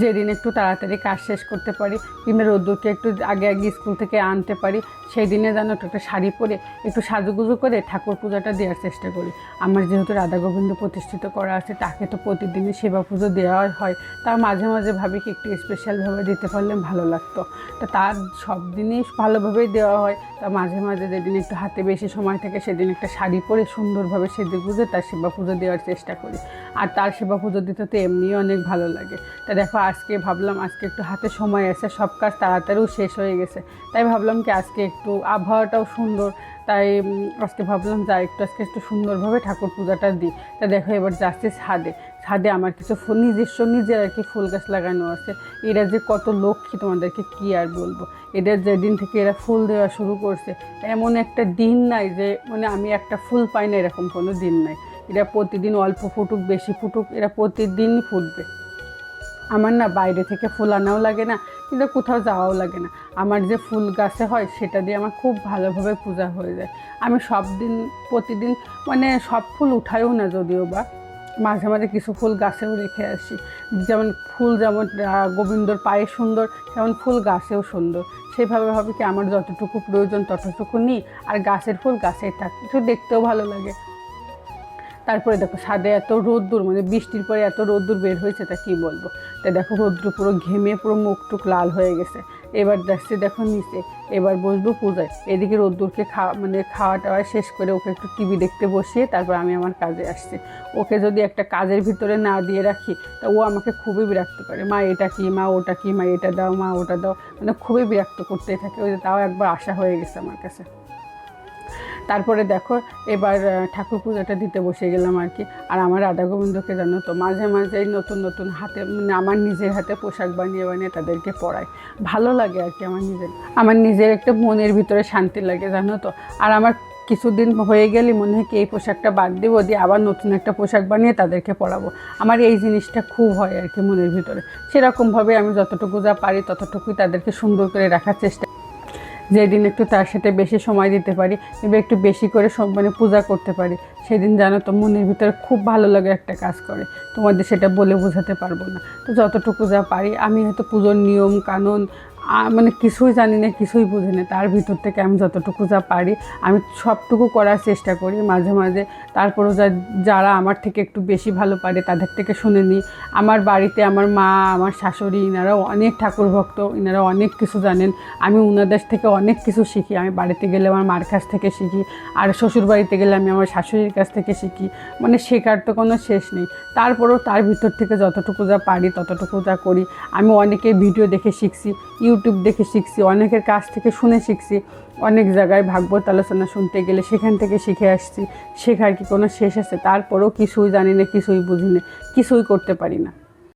যেদিন একটু তাড়াতাড়ি কাজ শেষ করতে পারি কিংবা রোদ্দুরকে একটু আগে আগে স্কুল থেকে আনতে পারি, সেই দিনে যেন একটা শাড়ি পরে একটু সাজুগুজু করে ঠাকুর পূজাটা দেওয়ার চেষ্টা করি। আমার যেহেতু রাধা গোবিন্দ প্রতিষ্ঠিত করা আছে, তাকে তো প্রতিদিনই সেবা পুজো দেওয়া হয়, তার মাঝে মাঝে ভাবি কি একটু স্পেশালভাবে দিতে পারলে ভালো লাগতো। তো তার সব দিনই ভালোভাবেই দেওয়া হয়, তা মাঝে মাঝে যেদিন একটু হাতে বেশি সময় থাকে সেদিন একটা শাড়ি পরে সুন্দরভাবে সেজে গুজে তার সেবা পুজো দেওয়ার চেষ্টা করি। আর তার সেবা পুজো দিতে তো এমনিই অনেক ভালো লাগে। তা দেখো আজকে ভাবলাম আজকে একটু হাতে সময় আছে, সব কাজ তাড়াতাড়িও শেষ হয়ে গেছে, তাই ভাবলাম কি আজকে একটু আবহাওয়াটাও সুন্দর, তাই আজকে ভাবলাম যা একটু আজকে একটু সুন্দরভাবে ঠাকুর পূজাটা দিই। তা দেখো এবার যাচ্ছি ছাদে। ছাদে আমার কিছু ফুল নিজের আর কি ফুল গাছ লাগানো আছে। এরা যে কত লক্ষ্মী তোমাদেরকে কী আর বলবো। এদের যেদিন থেকে এরা ফুল দেওয়া শুরু করছে, এমন একটা দিন নাই যে মানে আমি একটা ফুল পাই না, এরকম কোনো দিন নাই। এরা প্রতিদিন অল্প ফুটুক বেশি ফুটুক, এরা প্রতিদিনই ফুটবে। আমার না বাইরে থেকে ফুল আনাও লাগে না, কিন্তু কোথাও যাওয়াও লাগে না। আমার যে ফুল গাছে হয় সেটা দিয়ে আমার খুব ভালোভাবে পূজা হয়ে যায়। আমি সব দিন প্রতিদিন মানে সব ফুল উঠাইও না, যদিও বা মাঝে মাঝে কিছু ফুল গাছেও রেখে আসি। যেমন ফুল যেমন গোবিন্দর পায়ে সুন্দর, তেমন ফুল গাছেও সুন্দর। সেভাবে ভাবে কি আমার যতটুকু প্রয়োজন ততটুকু নিই, আর গাছের ফুল গাছেই থাক, একটু দেখতেও ভালো লাগে। তারপরে দেখো ছাদে এত রোদ্দুর, মানে বৃষ্টির পরে এত রোদ্দুর বের হয়েছে, তা কী বলবো। তাই দেখো রোদ্দুর পুরো ঘেমে পুরো মুখটুক লাল হয়ে গেছে। এবার যাচ্ছি দেখো নিচে, এবার বসবো পূজায়। এদিকে রোদ্দুরকে খাওয়া টাওয়া শেষ করে ওকে একটু টিভি দেখতে বসিয়ে তারপর আমি আমার কাজে আসছি। ওকে যদি একটা কাজের ভিতরে না দিয়ে রাখি তা ও আমাকে খুবই বিরক্ত করে, মা এটা কী, মা ওটা কী, মা এটা দাও, মা ওটা দাও, মানে খুবই বিরক্ত করতেই থাকে। ওই তাও একবার আশা হয়ে গেছে আমার কাছে। তারপরে দেখো এবার ঠাকুর পূজাটা দিতে বসে গেলাম আর কি। আর আমার রাধা গোবিন্দকে জানো তো মাঝে মাঝেই নতুন নতুন হাতে মানে আমার নিজের হাতে পোশাক বানিয়ে বানিয়ে তাদেরকে পরাই, ভালো লাগে আর কি। আমার নিজের একটা মনের ভিতরে শান্তি লাগে জানো তো। আর আমার কিছুদিন হয়ে গেলে মনে হয় কি এই পোশাকটা বাদ দেবো, দিয়ে আবার নতুন একটা পোশাক বানিয়ে তাদেরকে পরাবো। আমার এই জিনিসটা খুব হয় আর কি মনের ভিতরে। সেরকমভাবে আমি যতটুকু যা পারি ততটুকুই তাদেরকে সুন্দর করে রাখার চেষ্টা, যেদিন একটু তার সাথে বেশি সময় দিতে পারি কিংবা একটু বেশি করে মানে পূজা করতে পারি, সেদিন জানো তো মনের ভিতরে খুব ভালো লাগে একটা কাজ করে। তোমাদের সেটা বলে বোঝাতে পারবো না। তো যতটুকু যা পারি, আমি হয়তো পুজোর নিয়ম কানুন মানে কিছুই জানি না, কিছুই বুঝি না, তার ভিতর থেকে আমি যতটুকু যা পারি আমি সবটুকু করার চেষ্টা করি মাঝে মাঝে। তারপরেও যারা আমার থেকে একটু বেশি ভালো পারে তাদের থেকে শুনে নিই। আমার বাড়িতে আমার মা, আমার শাশুড়ি, এনারাও অনেক ঠাকুর ভক্ত, এনারা অনেক কিছু জানেন। আমি ওনাদের থেকে অনেক কিছু শিখি। আমি বাড়িতে গেলে আমার মার কাছ থেকে শিখি, আর শ্বশুর বাড়িতে গেলে আমি আমার শাশুড়ির কাছ থেকে শিখি, মানে শেখার তো কোনো শেষ নেই। তারপরেও তার ভিতর থেকে যতটুকু যা পারি ততটুকু যা করি। আমি অনেকের ভিডিও দেখে শিখছি, ইউটিউব দেখে শিখছি, অনেকের কাছ থেকে শুনে শিখছি, অনেক জায়গায় ভাগবত আলোচনা শুনতে গেলে সেখান থেকে শিখে আসছি। শেখার কি কোনো শেষ আছে? তারপরেও কিছুই জানি না, কিছুই বুঝি না, কিছুই করতে পারি না।